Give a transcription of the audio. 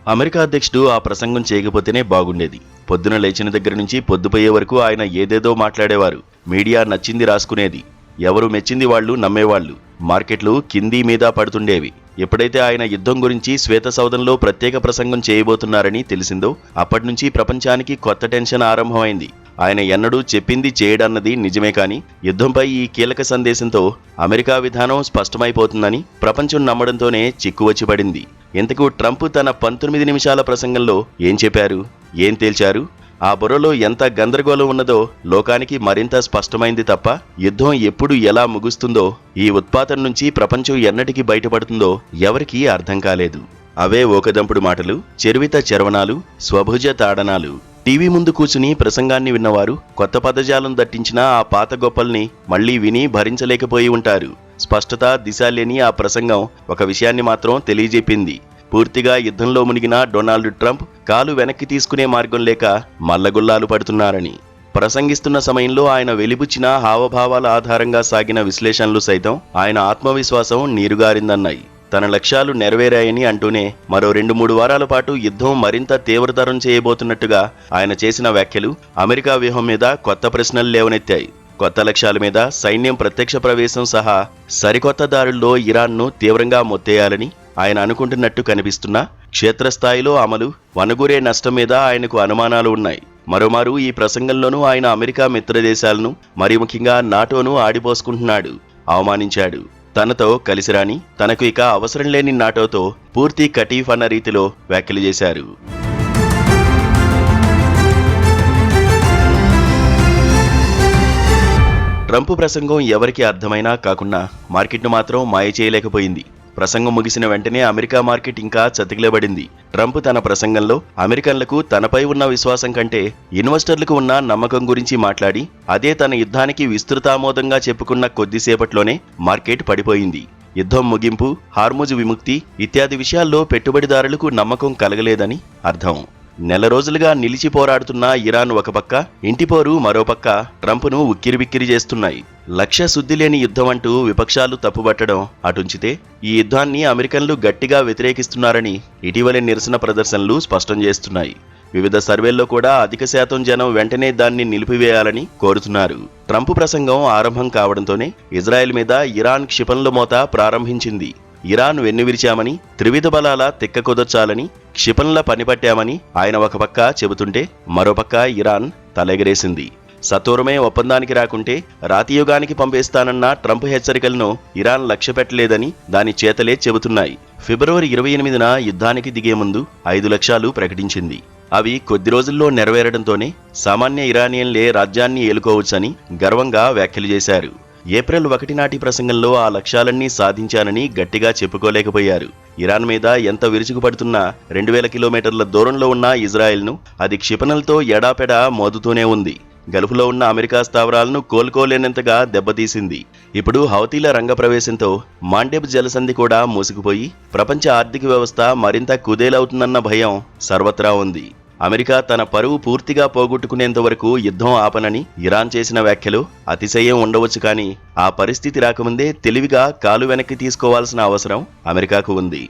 America అధ్యక్షుడు ఆ ప్రసంగం చేయకపోతేనే బాగుండేది. పొద్దున లేచిన దగ్గర నుంచి పొద్దుపోయే వరకు ఆయన ఏదేదో మాట్లాడేవారు. మీడియా నచ్చింది రాసుకునేది. ఎవరు మెచ్చింది వాళ్ళు నమ్మేవాళ్లు. మార్కెట్లు కింది మీద పడుతుండేవి. ఎప్పుడైతే ఆయన యుద్ధం గురించి శ్వేతసౌధంలో ప్రత్యేక ప్రసంగం చేయబోతున్నారని తెలిసిందో అప్పటినుంచి ప్రపంచానికి కొత్త టెన్షన్ ఆరంభమైంది. ఆయన ఎన్నడూ చెప్పింది చేయడన్నది నిజమే, కానీ యుద్ధంపై ఈ కీలక సందేశంతో అమెరికా విధానం స్పష్టమైపోతుందని ప్రపంచం నమ్మడంతోనే చిక్కువచ్చి పడింది. ఇంతకు ట్రంప్ తన 19 నిమిషాల ప్రసంగంలో ఏం చెప్పారు, ఏం తేల్చారు? ఆ బుర్రలో ఎంత గందరగోళం ఉన్నదో లోకానికి మరింత స్పష్టమైంది తప్ప యుద్ధం ఎప్పుడు ఎలా ముగుస్తుందో, ఈ ఉత్పాతం నుంచి ప్రపంచం ఎన్నటికి బయటపడుతుందో ఎవరికీ అర్థం కాలేదు. అవే ఓకదంపుడు మాటలు, చెరువిత చరవణాలు, స్వభుజ తాడనాలు. టీవీ ముందు కూర్చుని ప్రసంగాన్ని విన్నవారు కొత్త పదజాలం దట్టించినా ఆ పాత గొప్పల్ని మళ్లీ విని భరించలేకపోయి ఉంటారు. స్పష్టత, దిశ లేని ఆ ప్రసంగం ఒక విషయాన్ని మాత్రం తెలియజెప్పింది. పూర్తిగా యుద్ధంలో మునిగిన డొనాల్డ్ ట్రంప్ కాలు వెనక్కి తీసుకునే మార్గం లేక మల్లగుల్లాలు పడుతున్నారని. ప్రసంగిస్తున్న సమయంలో ఆయన వెలిబుచ్చిన హావభావాల ఆధారంగా సాగిన విశ్లేషణలు సైతం ఆయన ఆత్మవిశ్వాసం నీరుగారిందన్నాయి. తన లక్ష్యాలు నెరవేరాయని అంటూనే మరో 2-3 వారాల పాటు యుద్ధం మరింత తీవ్రతరం చేయబోతున్నట్టుగా ఆయన చేసిన వ్యాఖ్యలు అమెరికా వ్యూహం మీద కొత్త ప్రశ్నలు లేవనెత్తాయి. కొత్త లక్ష్యాల మీద సైన్యం ప్రత్యక్ష ప్రవేశం సహా సరికొత్త దారుల్లో ఇరాన్ను తీవ్రంగా మొత్తేయాలని ఆయన అనుకుంటున్నట్టు కనిపిస్తున్నా క్షేత్రస్థాయిలో అమలు, వనగూరే నష్టం మీద ఆయనకు అనుమానాలు ఉన్నాయి. మరోమారు ఈ ప్రసంగంలోనూ ఆయన అమెరికా మిత్రదేశాలను, మరీ ముఖ్యంగా నాటోను ఆడిపోసుకుంటున్నాడు, అవమానించాడు. తనతో కలిసిరాని, తనకు ఇక అవసరం లేని నాటోతో పూర్తి కటీఫ్ అన్న రీతిలో వ్యాఖ్యలు చేశారు. ట్రంప్ ప్రసంగం ఎవరికి అర్థమైనా కాకుండా మార్కెట్ను మాత్రం మాయ చేయలేకపోయింది. ప్రసంగం ముగిసిన వెంటనే అమెరికా మార్కెట్ ఇంకా చతికిలబడింది. ట్రంప్ తన ప్రసంగంలో అమెరికన్లకు తనపై ఉన్న విశ్వాసం కంటే ఇన్వెస్టర్లకు ఉన్న నమ్మకం గురించి మాట్లాడి అదే తన యుద్ధానికి విస్తృతామోదంగా చెప్పుకున్న కొద్దిసేపట్లోనే మార్కెట్ పడిపోయింది. యుద్ధం ముగింపు, హార్ముజ్ విముక్తి ఇత్యాది విషయాల్లో పెట్టుబడిదారులకు నమ్మకం కలగలేదని అర్థం. నెల రోజులుగా నిలిచి పోరాడుతున్న ఇరాన్ ఒక పక్క, ఇంటిపోరు మరోపక్క ట్రంప్ను ఉక్కిరిబిక్కిరి చేస్తున్నాయి. లక్ష్య శుద్ధి లేని యుద్ధం అంటూ విపక్షాలు తప్పుబట్టడం అటుంచితే ఈ యుద్ధాన్ని అమెరికన్లు గట్టిగా వ్యతిరేకిస్తున్నారని ఇటీవలి నిరసన ప్రదర్శనలు స్పష్టం చేస్తున్నాయి. వివిధ సర్వేల్లో కూడా అధిక శాతం జనం వెంటనే దాన్ని నిలిపివేయాలని కోరుతున్నారు. ట్రంప్ ప్రసంగం ఆరంభం కావడంతోనే ఇజ్రాయెల్ మీద ఇరాన్ క్షిపణుల మోత ప్రారంభించింది. ఇరాన్ వెన్నువిరిచామని, త్రివిధ బలాల తిక్క కుదర్చాలని, క్షిపణుల పనిపట్టామని ఆయన ఒక పక్క చెబుతుంటే మరోపక్క ఇరాన్ తలెగరేసింది. సత్వరమే ఒప్పందానికి రాకుంటే రాతియుగానికి పంపేస్తానన్న ట్రంప్ హెచ్చరికలను ఇరాన్ లక్ష్యపెట్టలేదని దాని చేతలే చెబుతున్నాయి. ఫిబ్రవరి 28న యుద్ధానికి దిగే ముందు 5 లక్ష్యాలు ప్రకటించింది. అవి కొద్ది రోజుల్లో నెరవేరడంతోనే సామాన్య ఇరానియన్లే రాజ్యాన్ని ఏలుకోవచ్చని గర్వంగా వ్యాఖ్యలు చేశారు. ఏప్రిల్ 1 నాటి ప్రసంగంలో ఆ లక్ష్యాలన్నీ సాధించానని గట్టిగా చెప్పుకోలేకపోయారు. ఇరాన్ మీద ఎంత విరుచుకుపడుతున్నా 2000 కిలోమీటర్ల దూరంలో ఉన్న ఇజ్రాయెల్ను అది క్షిపణులతో ఎడాపెడా మోదుతూనే ఉంది. గల్ఫ్లో ఉన్న అమెరికా స్థావరాలను కోలుకోలేనంతగా దెబ్బతీసింది. ఇప్పుడు హౌతీల రంగప్రవేశంతో మాండెబ్ జలసంధి కూడా మూసుకుపోయి ప్రపంచ ఆర్థిక వ్యవస్థ మరింత కుదేలవుతుందన్న భయం సర్వత్రా ఉంది. అమెరికా తన పరువు పూర్తిగా పోగొట్టుకునేంత వరకు యుద్ధం ఆపనని ఇరాన్ చేసిన వ్యాఖ్యలు అతిశయం ఉండవచ్చు, కానీ ఆ పరిస్థితి రాకముందే తెలివిగా కాలు వెనక్కి తీసుకోవాల్సిన అవసరం అమెరికాకు ఉంది.